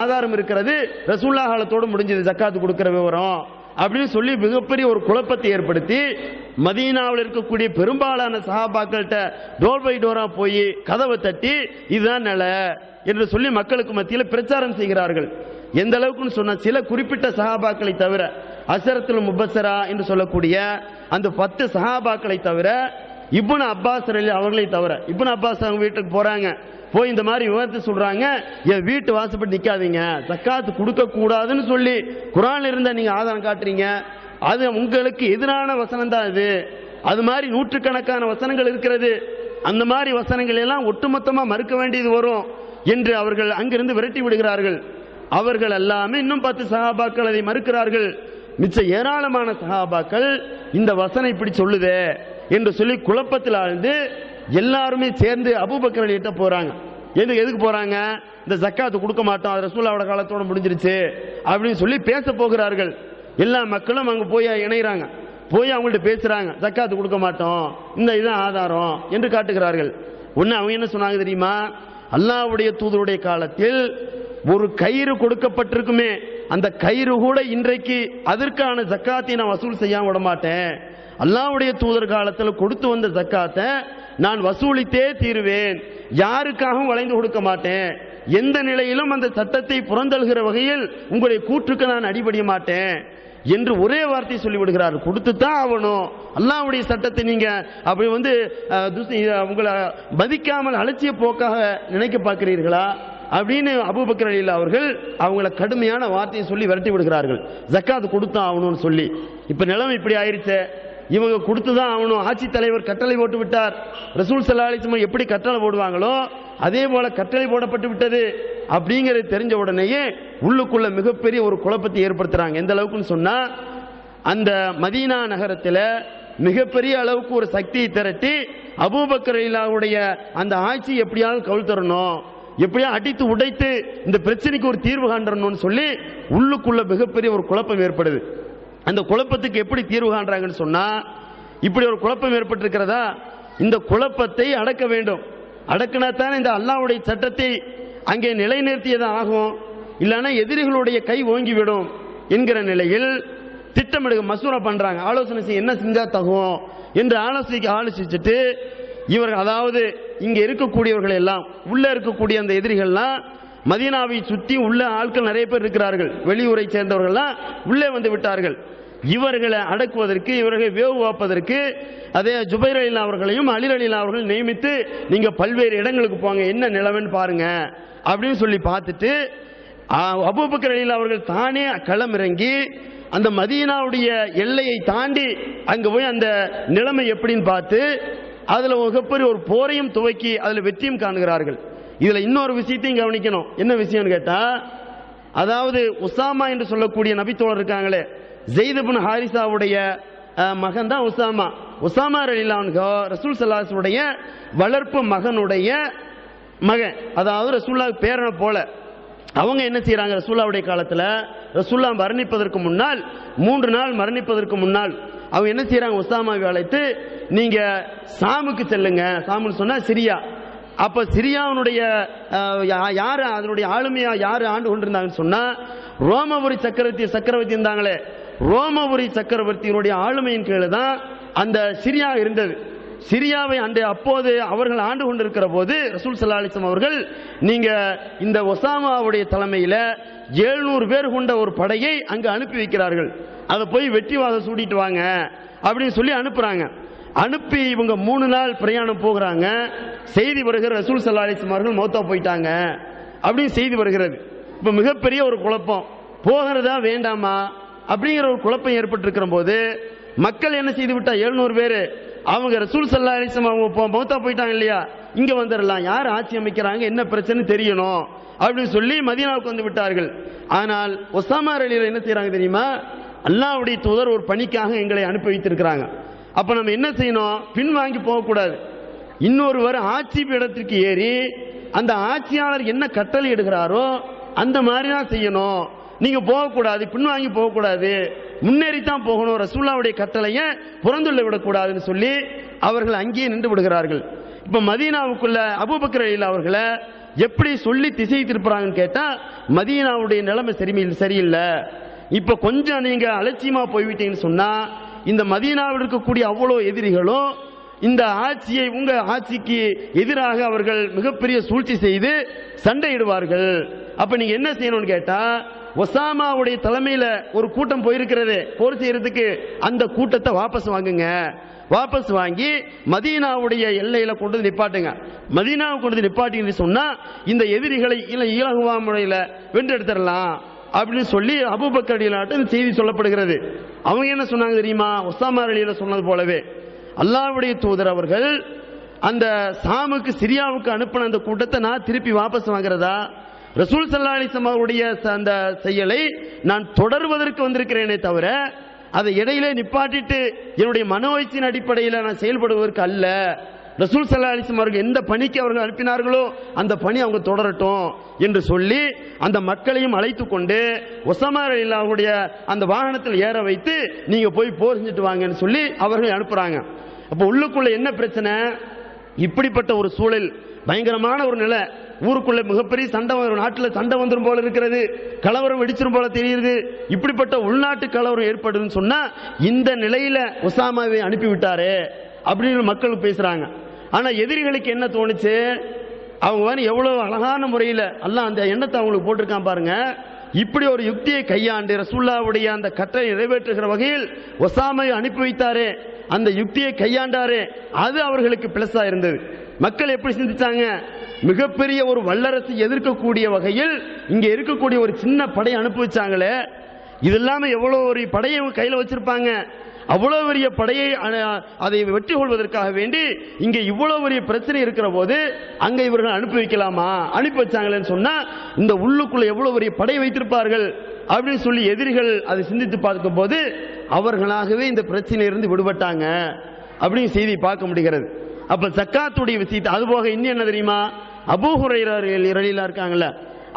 ஆதாரம் இருக்கிறது, ரசூலுல்லாஹ் காலத்தோடு முடிஞ்சது ஜக்காத்து கொடுக்கிற விவரம் அப்படின்னு சொல்லி மிகப்பெரிய ஒரு குழப்பத்தை ஏற்படுத்தி மதீனாவில் இருக்கக்கூடிய பெரும்பாலான சஹாபாக்கள்கிட்ட டோர் பை டோரா போய் கதவை தட்டி இதுதான் நிலை என்று சொல்லி மக்களுக்கு மத்தியில் பிரச்சாரம் செய்கிறார்கள். எந்த அளவுக்குன்னு சொன்ன சில குறிப்பிட்ட சஹாபாக்களை தவிர, அஷரத்துல் முபஸ்ஸரா என்று சொல்லக்கூடிய அந்த 10 சஹாபாக்களை தவிர, இப்னு அப்பாஸ் அவர்களை தவிர, இப்னு அப்பாஸ் அவங்க வீட்டுக்கு போறாங்க, போய் இந்த மாதிரி விவரத்தை சொல்றாங்க, என் வீட்டு வாசப்பட்டு நிக்காதீங்க, ஜக்காத்து கொடுக்க கூடாதுன்னு சொல்லி குர்ஆன்ல இருந்த நீங்க ஆதாரம் காட்டுறீங்க, அது உங்களுக்கு எதிரான வசனம் தான் இது. அது மாதிரி நூற்றுக்கணக்கான வசனங்கள் இருக்கிறது, அந்த மாதிரி வசனங்கள் எல்லாம் ஒட்டுமொத்தமா மறுக்க வேண்டியது வரும் என்று அவர்கள் அங்கிருந்து விரட்டி விடுகிறார்கள். அவர்கள் எல்லாமே இன்னும் 10 சஹாபாக்கள் அதை மறுக்கிறார்கள். மிச்ச ஏராளமான சஹாபாக்கள் இந்த வசனம் இப்படி சொல்லுதே என்று சொல்லி குழப்பத்தில் ஆழ்ந்து எல்லாருமே சேர்ந்து அபூபக்கர் கிட்ட போறாங்க. எதுக்கு போறாங்க? இந்த ஜக்காத்து கொடுக்க மாட்டோம், அது ரசூலுல்லாஹ் காலத்தோட முடிஞ்சிருச்சு அப்படின்னு சொல்லி பேச போகிறார்கள். எல்லா மக்களும் அங்க போய் இணைகிறாங்க, போய் அவங்கள்ட்ட பேசுறாங்க, ஜக்காத்து கொடுக்க மாட்டோம், இந்த இதுதான் ஆதாரம் என்று காட்டுகிறார்கள். ஒன்னு அவங்க என்ன சொன்னாங்க தெரியுமா? அல்லாஹ்வுடைய தூதருடைய காலத்தில் ஒரு கயிறு கொடுக்கப்பட்டிருக்குமே, அந்த கயிறு கூட இன்றைக்கு அதற்கான ஜக்காத்தை நான் வசூல் செய்யாம விட மாட்டேன், அல்லாஹ்வுடைய தூதர் காலத்தில் கொடுத்து வந்த ஜக்காத்தை நான் வசூலித்தே தீருவேன், யாருக்காகவும் வளைந்து கொடுக்க மாட்டேன், எந்த நிலையிலும் அந்த சட்டத்தை புறந்தழுகிற வகையில் உங்களுடைய கூற்றுக்கு நான் அடிபடிய மாட்டேன் என்று ஒரே வார்த்தை சொல்லிவிடுகிறார். கொடுத்துத்தான் ஆகணும், அல்லாஹ்வுடைய சட்டத்தை நீங்க அப்படி உங்களை மதிக்காமல் அலட்சிய போக்காக நினைக்க பார்க்கிறீர்களா அப்படின்னு அபூபக்கர் ரலியல்லாஹு அவர்கள் அவங்கள கடுமையான வார்த்தையை சொல்லி விரட்டி விடுகிறார்கள். ஜக்காத்து கொடுத்தான் ஆகணும்னு சொல்லி. இப்ப நிலைமை இப்படி ஆயிருச்சு, இவங்க கொடுத்துதான் ஆகணும், ஆட்சி தலைவர் கட்டளை போட்டு விட்டார். ரசூல் ஸல்லல்லாஹு அலைஹி வஸல்லம் எப்படி கட்டளை போடுவாங்களோ அதே போல கட்டளை போடப்பட்டு விட்டது அப்படிங்கிறது தெரிஞ்ச உடனேயே உள்ளுக்குள்ள மிகப்பெரிய ஒரு குழப்பத்தை ஏற்படுத்துறாங்க. எந்த அளவுக்குன்னு சொன்னா, அந்த மதீனா நகரத்தில் மிகப்பெரிய அளவுக்கு ஒரு சக்தியை திரட்டி அபூபக்கர் ரலியல்லாஹுடைய அந்த ஆட்சி எப்படியாவது கவுள் தரணும், எப்படியா அடித்து உடைத்து இந்த பிரச்சனைக்கு ஒரு தீர்வு காண்டறணும்னு சொல்லி உள்ளுக்குள்ள மிகப்பெரிய ஒரு குழப்பம் ஏற்படுது. அந்த குழப்பத்துக்கு எப்படி தீர்வு காண்றாங்கன்னு சொன்னா, இப்படி ஒரு குழப்பம் ஏற்பட்டிருக்கிறதா, இந்த குழப்பத்தை அடக்க வேண்டும், அடக்கினா தான் இந்த அல்லாஹ்வுடைய சட்டத்தை அங்கே நிலைநிறுத்தியதான் ஆகும், இல்லைன்னா எதிரிகளுடைய கை ஓங்கிவிடும் என்கிற நிலையில் திட்டமிடுக மசூரா பண்றாங்க, ஆலோசனை செய்ய என்ன செஞ்சா தகும் என்று ஆலோசிச்சுட்டு இவர்கள், அதாவது இங்க இருக்கக்கூடியவர்கள் எல்லாம், உள்ள இருக்கக்கூடிய அந்த எதிரிகள்லாம் மதீனாவை சுற்றி உள்ள ஆட்கள் நிறைய பேர் இருக்கிறார்கள், வெளியூரை சேர்ந்தவர்கள்லாம் உள்ளே வந்து விட்டார்கள். இவர்களை அடக்குவதற்கு, இவர்களை வேவு வாப்பதற்கு அதே ஜுபைர் ரலியல்லாஹு அவர்களையும் அலி ரலியல்லாஹு அவர்கள் நியமித்து நீங்க பல்வேறு இடங்களுக்கு போங்க, என்ன நிலைமைன்னு பாருங்க அப்படின்னு சொல்லி பார்த்துட்டு அபூபக்கர் ரலியல்லாஹு அவர்கள் தானே களமிறங்கி அந்த மதீனாவுடைய எல்லையை தாண்டி அங்க போய் அந்த நிலைமை எப்படின்னு பார்த்து அதுல மிகப்பெரிய ஒரு போரையும் துவக்கி அதுல வெற்றியும் காணுகிறார்கள். இதுல இன்னொரு விஷயத்தையும் கவனிக்கணும். என்ன விஷயம்னு கேட்டா, அதாவது உசாமா என்று சொல்லக்கூடிய நபித்தோழர் இருக்காங்களே, ஸெய்த் இப்னு ஹாரிஸாவுடைய மகன் தான் உசாமா. உசாமா ரலியல்லாஹு அன்ஹு ரசூல் ஸல்லல்லாஹு அலைஹி வஸல்லம் உடைய வளர்ப்பு மகனுடைய மகன், அதாவது ரசூலுல்லாஹ் பேரனை போல. அவங்க என்ன செய்யறாங்க, ரசூலுல்லாஹ்வுடைய காலத்துல ரசூலுல்லாஹ் மரணிப்பதற்கு முன்னால் 3 நாள் மரணிப்பதற்கு முன்னால் அவங்க என்ன செய்யறாங்க, உசாமாவை அழைத்து நீங்க சாமுக்கு செல்லுங்க, சாமுன்னு சொன்னா சிரியா. அப்ப சிரியாவுடைய யாரு அதனுடைய ஆளுமையா யாரு ஆண்டு கொண்டிருந்தாங்கன்னு சொன்னா, ரோமபுரி சக்கரவர்த்தி இருந்தாங்களே, ரோமபுரி சக்கரவர்த்தியினுடைய ஆளுமையின் கீழே தான் அந்த சிரியா இருந்தது. சிரியாவை அப்போது அவர்கள் ஆண்டு கொண்டிருக்கிற போது ரசூல் ஸல்லல்லாஹு அலைஹி வஸல்லம் அவர்கள் நீங்க இந்த ஒசாமாவுடைய தலைமையில 700 பேர் கொண்ட ஒரு படையை அங்கு அனுப்பி வைக்கிறார்கள், அதை போய் வெற்றிவாதம் சூடிட்டு வாங்க அப்படின்னு சொல்லி அனுப்புறாங்க. அனுப்பி இவங்க 3 நாள் பிரயாணம் போகிறாங்க. செய்தி வருகிற ரசூல் ஸல்லல்லாஹு அலைஹி வஸல்லம் அவர்கள் மௌத்தா போயிட்டாங்க அப்படின்னு செய்தி வருகிறது. இப்ப மிகப்பெரிய ஒரு குழப்பம், போகிறதா வேண்டாமா அப்படிங்கிற ஒரு குழப்பம் ஏற்பட்டிருக்கிற போது மக்கள் என்ன செய்து விட்டா, 700 பேர் அவங்க ரசூல் ஸல்லல்லாஹு அலைஹி வஸல்லம் அவங்க மௌத்தா போயிட்டாங்க இல்லையா, இங்க வந்துடலாம், யார் ஆட்சி அமைக்கிறாங்க என்ன பிரச்சனை தெரியணும் அப்படின்னு சொல்லி மதீனாவுக்கு வந்து விட்டார்கள். ஆனால் உசாமா ரலியல்லாஹு என்ன செய்யறாங்க தெரியுமா, அல்லாஹ்வுடைய தூதர் ஒரு பணிக்காக எங்களை அனுப்பி வைத்திருக்கிறாங்க, அப்ப நம்ம என்ன செய்யணும், பின்வாங்கி போகக்கூடாது, இன்னொருவர் ஆட்சி பீடத்திற்கு ஏறி அந்த ஆட்சியாளர் என்ன கட்டளை இடுகிறாரோ அந்த மாதிரி தான் செய்யணும், நீங்க போகக்கூடாது, பின்வாங்கி போகக்கூடாது, முன்னேறித்தான் போகணும், ரசூலுல்லாஹ்வுடைய கட்டளையை புறந்துள்ள விடக்கூடாதுன்னு சொல்லி அவர்கள் அங்கேயே நின்று விடுகிறார்கள். இப்ப மதீனாவுக்குள்ள அபூபக்கர் ரலியல்லாஹு அவர்களை எப்படி சொல்லி திசை திருப்புறாங்கன்னு கேட்டா மதீனாவுடைய நிலைமை சரியில்லை. இப்ப கொஞ்சம் நீங்க அலட்சியமா போய்விட்டீங்கன்னு சொன்னா இந்த மதீனாவில் இருக்கக்கூடிய அவ்வளோ எதிரிகளும் இந்த ஆட்சியை உங்க ஆட்சிக்கு எதிராக அவர்கள் மிகப்பெரிய சூழ்ச்சி செய்து சண்டையிடுவார்கள். அப்ப நீங்க என்ன செய்யணும்னு கேட்டா ஒசாமாவுடைய தலைமையில ஒரு கூட்டம் போயிருக்கிறது போர் செய்யறதுக்கு, அந்த கூட்டத்தை வாபஸ் வாங்குங்க. வாபஸ் வாங்கி மதீனாவுடைய எல்லையில கொண்டு வந்து நிப்பாட்டுங்க. மதீனாவை கொண்டு வந்து நிப்பாட்டின்னு சொன்னா இந்த எதிரிகளை இலகுவா முறையில வென்றெடுத்துடலாம் அப்படின்னு சொல்லி அபூபக்கர் ரலியல்லாஹு இந்த செய்தி சொல்லப்படுகிறது. அவங்க என்ன சொன்னாங்க தெரியுமா? ஒசாமா ரலியல்லாஹு சொன்னது போலவே அல்லாஹ்வுடைய தூதர் அவர்கள் அந்த சாமுக்கு சிரியாவுக்கு அனுப்பின அந்த கூட்டத்தை நான் திருப்பி வாபஸ் வாங்குறதா, ரசூல் ஸல்லல்லாஹு அலைஹி வஸல்லம் அவருடைய அந்த செயலை நான் தொடர்வதற்கு வந்திருக்கிறேனே தவிர அதை இடையிலே நிப்பாட்டிட்டு என்னுடைய மனோயிச்சின் அடிப்படையில் நான் செயல்படுவதற்கு அல்ல. ரசூல் ஸல்லல்லாஹு அலைஹி வஸல்லம் அவர்கள் எந்த பணிக்கு அவர்கள் அனுப்பினார்களோ அந்த பணி அவங்க தொடரட்டும் என்று சொல்லி அந்த மக்களையும் அழைத்து கொண்டு ஒசாமா ரலியல்லாஹுடைய அந்த வாகனத்தில் ஏற வைத்து நீங்க போய் போர் செஞ்சுட்டு வாங்கன்னு சொல்லி அவர்கள் அனுப்புறாங்க. அப்ப உள்ளுக்குள்ள என்ன பிரச்சனை? இப்படிப்பட்ட ஒரு சூழல், பயங்கரமான ஒரு நிலை, ஊருக்குள்ள மிகப்பெரிய சண்டை, ஒரு நாட்டில் சண்டை வந்துடும் போல இருக்கிறது, கலவரம் வெடிச்சிரும் போல தெரியுது. இப்படிப்பட்ட உள்நாட்டு கலவரம் ஏற்படுதுன்னு சொன்னா இந்த நிலையில ஒசாமாவை அனுப்பிவிட்டாரே அப்படின்னு மக்கள் பேசுறாங்க. ஆனா எதிரிகளுக்கு என்ன தோணுச்சு? அவங்க எவ்வளவு அழகான முறையில் அல்லாஹ் அந்த எண்ணத்தை அவங்களுக்கு போட்டிருக்கான் பாருங்க. இப்படி ஒரு யுக்தியை கையாண்டு ரசூலுல்லாஹ்வுடைய அந்த கட்டளை நிறைவேற்றுகிற வகையில் ஒசாமாவை அனுப்பி வைத்தாரே, அந்த யுக்தியை கையாண்டாரே, அது அவர்களுக்கு பிளஸா இருந்தது. மக்கள் எப்படி சிந்திச்சாங்க? மிகப்பெரிய ஒரு வல்லரசை எதிர்க்கக்கூடிய வகையில் இங்க இருக்கக்கூடிய ஒரு சின்ன படையை அனுப்பி வச்சாங்களே, இது இல்லாம எவ்வளவு ஒரு படையை கையில வச்சிருப்பாங்க, அவ்வளவு பெரிய படையை அதை வெற்றி கொள்வதற்காக வேண்டி இங்க இவ்வளவு பெரிய பிரச்சனை இருக்கிற போது அங்க இவர்கள் அனுப்பி வைக்கலாமா? அனுப்பி வச்சாங்களேன்னு சொன்னா இந்த உள்ளுக்குள்ள எவ்வளவு பெரிய படை வைத்திருப்பார்கள் அப்படின்னு சொல்லி எதிரிகள் அதை சிந்தித்து பார்க்கும் போது அவர்களாகவே இந்த பிரச்சனையிலிருந்து விடுபட்டாங்க அப்படின்னு செய்தி பார்க்க முடிகிறது. அப்ப ஜக்காத்துடைய விஷயத்தை, அதுபோக இன்னும் என்ன தெரியுமா? அபூ ஹுரைரா ரலியல்லாஹு இருக்காங்கல்ல,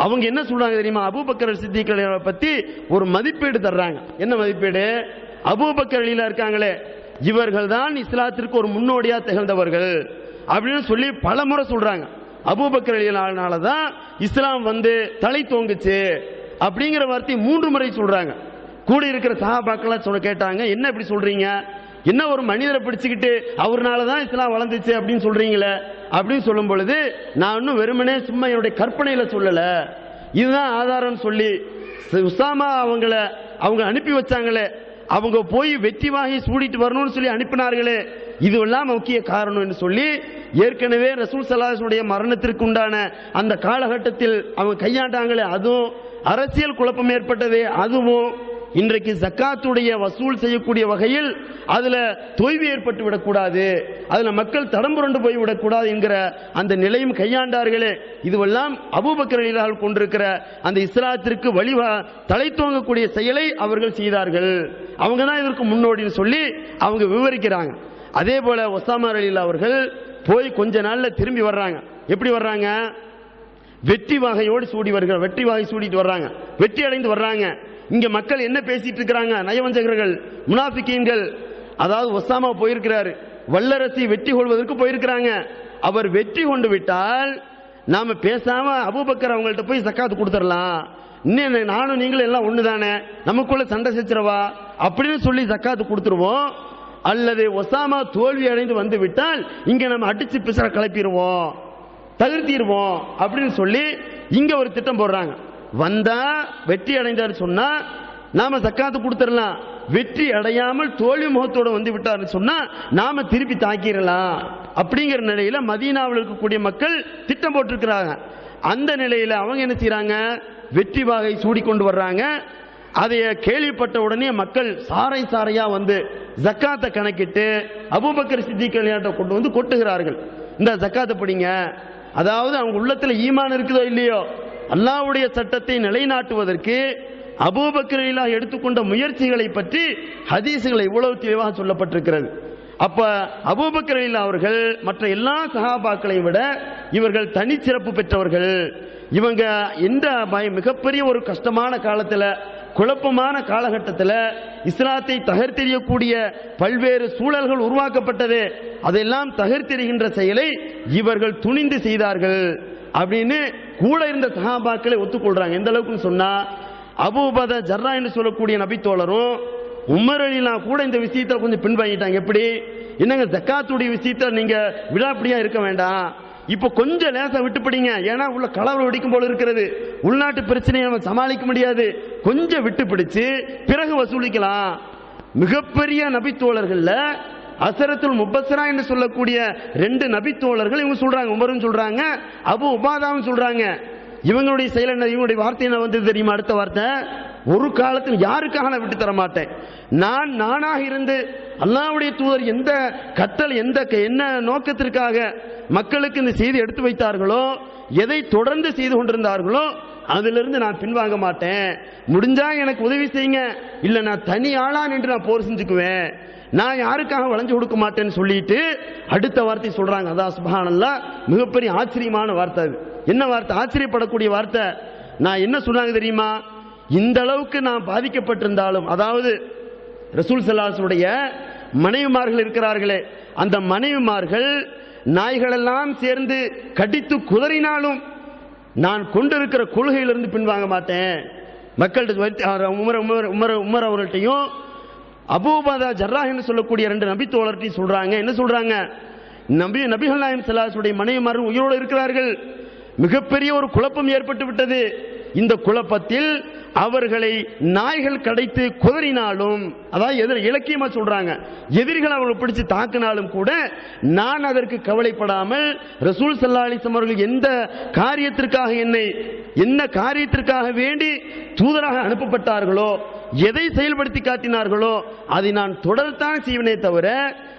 அவங்க என்ன சொல்றாங்க தெரியுமா? அபூபக்கர் சித்திக் பத்தி ஒரு மதிப்பீடு தர்றாங்க. என்ன மதிப்பீடு? அபூபக்கர் ரலியல்லாஹு இருக்காங்களே, இவர்கள் தான் இஸ்லாத்திற்கு ஒரு முன்னோடியா திகழ்ந்தவர்கள் அப்படின்னு சொல்லி பல முறை சொல்றாங்க. அபூபக்கர் ரலியல்லாஹுனால தான் இஸ்லாம் வந்து தலை தோங்குச்சு அப்படிங்கிற வார்த்தை 3 முறை சொல்றாங்க. கூட இருக்கிற சஹாபாக்கள் சொல்ல கேட்டாங்க, என்ன இப்படி சொல்றீங்க? என்ன ஒரு மனிதரை பிடிச்சுக்கிட்டு அவர்னால தான் இஸ்லாம் வளர்ந்துச்சு அப்படின்னு சொல்றீங்களே அப்படின்னு சொல்லும் பொழுது நான் இன்னும் வெறுமனே சும்மா என்னுடைய கற்பனையில சொல்லல, இதுதான் ஆதாரம் சொல்லி உசாமா அவங்க அனுப்பி வச்சாங்களே, அவங்க போய் வெற்றி வாங்கி சூடிட்டு வரணும்னு சொல்லி அனுப்பினார்களே, இதுவெல்லாம் முக்கிய காரணம் என்று சொல்லி ஏற்கனவே ரசூல் ஸல்லல்லாஹு அலைஹி வஸல்லம் மரணத்திற்கு உண்டான அந்த காலகட்டத்தில் அவங்க கையாண்டாங்களே, அதுவும் அரசியல் குழப்பம் ஏற்பட்டது, அதுவும் இன்றைக்கு ஜக்காத்துடைய வசூல் செய்யக்கூடிய வகையில் அதுல தொய்வு ஏற்பட்டு விடக்கூடாது, அதுல மக்கள் தடம்புரண்டு போய் விடக்கூடாது என்கிற அந்த நிலையும் கையாண்டார்களே, இதுவெல்லாம் அபூபக்கர் ரலியல்லாஹு கொண்டிருக்கிற அந்த இஸ்லாத்திற்கு தலை தோங்கக்கூடிய செயலை அவர்கள் செய்தார்கள், அவங்க தான் இதற்கு முன்னோடின்னு சொல்லி அவங்க விவரிக்கிறாங்க. அதே போல ஒசாமா ரலியல்லாஹு அவர்கள் போய் கொஞ்ச நாள்ல திரும்பி வர்றாங்க. எப்படி வர்றாங்க? வெற்றி வாகையோடு சூடி வருகிறார், வெற்றி வாகை சூடிட்டு வர்றாங்க, வெற்றி அடைந்து வர்றாங்க. இங்க மக்கள் என்ன பேசிட்டு இருக்கிறாங்க? நயவஞ்சகர்கள், முனாஃபிகீன்கள். அதாவது ஒசாமா போயிருக்கிறாரு, வல்லரசை வெற்றி கொள்வதற்கு போயிருக்கிறாங்க. அவர் வெற்றி கொண்டு விட்டால் நாம பேசாம அபூபக்கர் அவங்கள்ட்ட போய் ஜக்காத் கொடுத்துடலாம், இன்னும் நானும் நீங்களும் எல்லாம் ஒண்ணுதானே, நமக்குள்ள சண்டை செச்சுறவா அப்படின்னு சொல்லி ஜக்காத் கொடுத்துருவோம். அல்லது ஒசாமா தோல்வி அடைந்து வந்து விட்டால் இங்க நம்ம அடிச்சு பிசற கிளப்பிடுவோம், தகுதிடுவோம் அப்படின்னு சொல்லி இங்க ஒரு திட்டம் போடுறாங்க. வந்தா வெற்றி அடைந்தார் சொன்னா நாம ஜக்காத்து கொடுத்துடலாம், வெற்றி அடையாமல் தோல்வி முகத்தோட வந்து விட்டார் சொன்னா நாம திருப்பி தாக்கிடலாம் அப்படிங்கிற நிலையில மதீனாவில் இருக்கக்கூடிய மக்கள் திட்டம் போட்டிருக்கிறாங்க. அந்த நிலையில அவங்க என்ன செய்யறாங்க? வெற்றி வாகை சூடிக்கொண்டு வர்றாங்க. அதை கேள்விப்பட்ட உடனே மக்கள் சாரை சாரையா வந்து ஜக்காத்தை கணக்கிட்டு அபூபக்கர் சித்திக் ரலியல்லாஹு கொண்டு வந்து கொட்டுகிறார்கள். இந்த ஜக்காத்தை படிங்க. அதாவது அவங்க உள்ளத்துல ஈமான் இருக்குதோ இல்லையோ, அல்லாஹ்வுடைய சட்டத்தை நிலைநாட்டுவதற்கு அபூபக்கர் ரலியல்லாஹு எடுத்துக்கொண்ட முயற்சிகளை பற்றி ஹதீஸ்கள் இவ்வளவு தெளிவாக சொல்லப்பட்டிருக்கிறது. அப்ப அபூபக்கர் ரலியல்லாஹு அவர்கள் மற்ற எல்லா சஹாபாக்களையும் விட இவர்கள் தனிச்சிறப்பு பெற்றவர்கள். இவங்க எந்த மிகப்பெரிய ஒரு கஷ்டமான காலத்துல, குழப்பமான காலகட்டத்தில் இஸ்லாத்தை தகர்த்தெறியக்கூடிய பல்வேறு சூழல்கள் உருவாக்கப்பட்டது, அதெல்லாம் தகர்த்தெறிகின்ற செயலை இவர்கள் துணிந்து செய்தார்கள். அப்படின்னு கூட இருந்த சஹாபாக்களை ஒத்துக்கொள்றாங்க. எந்த அளவுக்குன்னு சொன்னா, அபூபத ஜர்ரா என்று சொல்லக்கூடிய நபித்தோழரும் உமர் அலிலாம் கூட இந்த விஷயத்தில் கொஞ்சம் பின்வாங்கிட்டாங்க. எப்படி, என்னங்க ஜக்காத்துடைய விஷயத்தில் நீங்க விடாப்பிடியா இருக்க வேண்டாம், இப்போ கொஞ்சம் லேசா விட்டுப்பிடிங்க, ஏன்னா உள்ள கலவரம் வெடிக்கும் போல இருக்கிறது, உள்நாட்டு பிரச்சனையை நம்ம சமாளிக்க முடியாது, கொஞ்சம் விட்டு பிடிச்சு பிறகு வசூலிக்கலாம். மிகப்பெரிய நபித்தோழர்கள்ல அசரத்துல் முபஸ்ஸரா என்று சொல்லக்கூடிய 2 நபித்தோழர்கள் இவங்க சொல்றாங்க, உமரும் சொல்றாங்க, அபு உபாதாவும் சொல்றாங்க. இவங்களுடைய செயல் என்ன, இவங்களுடைய வார்த்தை என்ன வந்து தெரியுமா? அடுத்த வார்த்தை, ஒரு காலத்தில் யாருக்காக நான் விட்டு தர மாட்டேன், நானாக இருந்து அல்லாஹ்வுடைய தூதர் எந்த கட்டளை என்ன நோக்கத்திற்காக மக்களுக்கு இந்த செய்தி எடுத்து வைத்தார்களோ, எதை தொடர்ந்து செய்து கொண்டிருந்தார்களோ அதிலிருந்து நான் பின்வாங்க மாட்டேன். முடிஞ்சா எனக்கு உதவி செய்யுங்க, இல்ல நான் தனி ஆளான் என்று நான் போர் செஞ்சுக்குவேன், நான் யாருக்காக வளைஞ்சு கொடுக்க மாட்டேன்னு சொல்லிட்டு அடுத்த வார்த்தை சொல்றாங்க. அதான் சுப்ஹானல்லாஹ், மிகப்பெரிய ஆச்சரியமான வார்த்தை. அது என்ன வார்த்தை, ஆச்சரியப்படக்கூடிய வார்த்தை. நான் என்ன சொன்னாங்க தெரியுமா? இந்த அளவுக்கு நான் பாதிக்கப்பட்டிருந்தாலும், அதாவது ரசூல் ஸல்லல்லாஹு அலைஹி வஸல்லம் மனைவிமார்கள் இருக்கிறார்களே, அந்த மனைவிமார்கள் நாய்களெல்லாம் சேர்ந்து கடித்து குதறினாலும் நான் கொண்டிருக்கிற கொள்கையிலிருந்து பின்வாங்க மாட்டேன். மக்கள்கிட்ட உமர் அவர்கள்ட்டையும் அபூபதா ஜர்ரா என்று சொல்லக்கூடிய 2 நபித்தோழர்ட்டையும் சொல்றாங்க. என்ன சொல்றாங்க? நபிகள் நாயகம் ஸல்லல்லாஹு அலைஹி வஸல்லம் மனைவிமார்கள் உயிரோடு இருக்கிறார்கள், மிகப்பெரிய ஒரு குழப்பம் ஏற்பட்டு விட்டது, இந்த குழப்பத்தில் அவர்களை நாய்கள் கடைத்து குதறினாலும், அதாவது இலக்கியமா சொல்றாங்க, எதிரிகள் அவர்களை பிடிச்சு தாக்கினாலும் கூட நான் அதற்கு கவலைப்படாமல் ரசூல் ஸல்லல்லாஹு அலைஹி வஸல்லம் அவர்கள் எந்த காரியத்திற்காக என்ன காரியத்திற்காக வேண்டி தூதராக அனுப்பப்பட்டார்களோ, எதை செயல்படுத்தி காட்டினார்களோ அதை நான் தொடர்தான் செய்வனே தவிர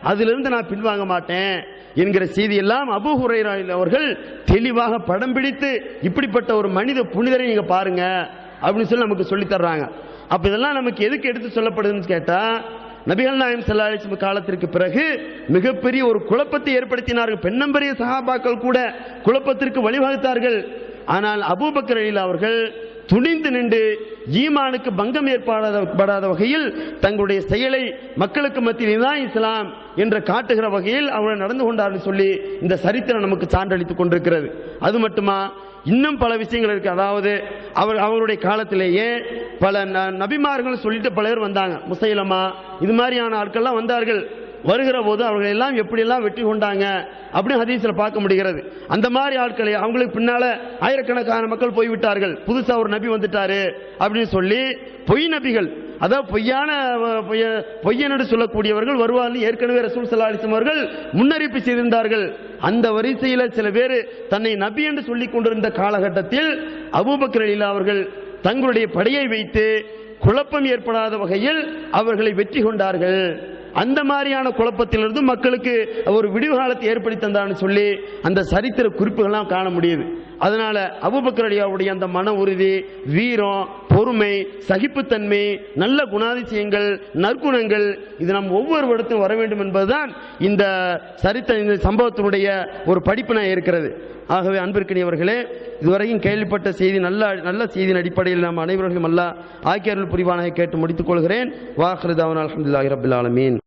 அதிலிருந்து நான் பின்வாங்க மாட்டேன் என்கிற செய்தியெல்லாம் அபூ ஹுரைரா அவர்கள் தெளிவாக படம் பிடித்து, இப்படிப்பட்ட ஒரு மனித புனிதரை நீங்க பாருங்க அப்படின்னு சொல்லி நமக்கு சொல்லி தர்றாங்க. அப்ப இதெல்லாம் நமக்கு எதுக்கு எடுத்து சொல்லப்படுதுன்னு கேட்டா, நபிகள் நாயகம் ஸல்லல்லாஹு அலைஹி வஸல்லம் காலத்திற்கு பிறகு மிகப்பெரிய ஒரு குழப்பத்தை ஏற்படுத்தினார்கள். பெண்ணம்பரிய சஹாபாக்கள் கூட குழப்பத்திற்கு வழிவகுத்தார்கள். ஆனால் அபூபக்கர் ரலியல்லாஹு அவர்கள் துணிந்து நின்று ஈமானுக்கு பங்கம் ஏற்படாத வகையில் தங்களுடைய செயலை மக்களுக்கு மத்தியில் தான் இஸ்லாம் என்று காட்டுகிற வகையில் அவர்கள் நடந்து கொண்டார்கள் சொல்லி இந்த சரித்திரம் நமக்கு சான்றளித்துக் கொண்டிருக்கிறது. அது மட்டுமா, இன்னும் பல விஷயங்கள் இருக்கு. அதாவது அவருடைய காலத்திலேயே பல நபிமார்கள் சொல்லிட்டு பல பேர் வந்தாங்க. முசைலமா இது மாதிரியான ஆட்கள்லாம் வந்தார்கள். வருகிற போது அவர்கள் எல்லாம் எப்படியெல்லாம் வெற்றி கொண்டாங்க அப்படின்னு ஹதீஸ்ல பார்க்க முடிகிறது. அந்த மாதிரி ஆட்களை அவங்களுக்கு பின்னால ஆயிரக்கணக்கான மக்கள் போய்விட்டார்கள், புதுசா ஒரு நபி வந்துட்டாரு அப்படின்னு சொல்லி பொய் நபிகள், அதாவது பொய்யனு சொல்லக்கூடியவர்கள் வருவார்கள். ஏற்கனவே ரசூல் ஸல்லல்லாஹு அலைஹி வஸல்லம் அவர்கள் முன்னறிவிப்பு செய்திருந்தார்கள். அந்த வரிசையில் சில பேர் தன்னை நபி என்று சொல்லிக் கொண்டிருந்த காலகட்டத்தில் அபூபக்கர் ரலியல்லாஹு அவர்கள் தங்களுடைய படையை வைத்து குழப்பம் ஏற்படாத வகையில் அவர்களை வெற்றி கொண்டார்கள். அந்த மாதிரியான குழப்பத்திலிருந்து மக்களுக்கு ஒரு விடிவு காலத்தை ஏற்படுத்தி தந்தான்னு சொல்லி அந்த சரித்திர குறிப்புகள்லாம் காண முடியுது. அதனால அபூபக்கர் ரலியல்லாஹுடைய அந்த மன உறுதி, வீரம், பொறுமை, சகிப்புத்தன்மை, நல்ல குணாதிசயங்கள், நற்குணங்கள், இது நம் ஒவ்வொரு இடத்தும் வர வேண்டும் என்பதுதான் இந்த இந்த சம்பவத்தினுடைய ஒரு படிப்பினை இருக்கிறது. ஆகவே அன்பிற்கினியவர்களே, இதுவரையும் கேள்விப்பட்ட செய்தி நல்ல செய்தியின் அடிப்படையில் நாம் அனைவரும் அல்லாஹ் ஆக்கியருள் புரிவானாக கேட்டு முடித்துக் கொள்கிறேன். வாஹிரு தஅவானா அல்ஹம்துலில்லாஹி ரப்பில் ஆலமீன்.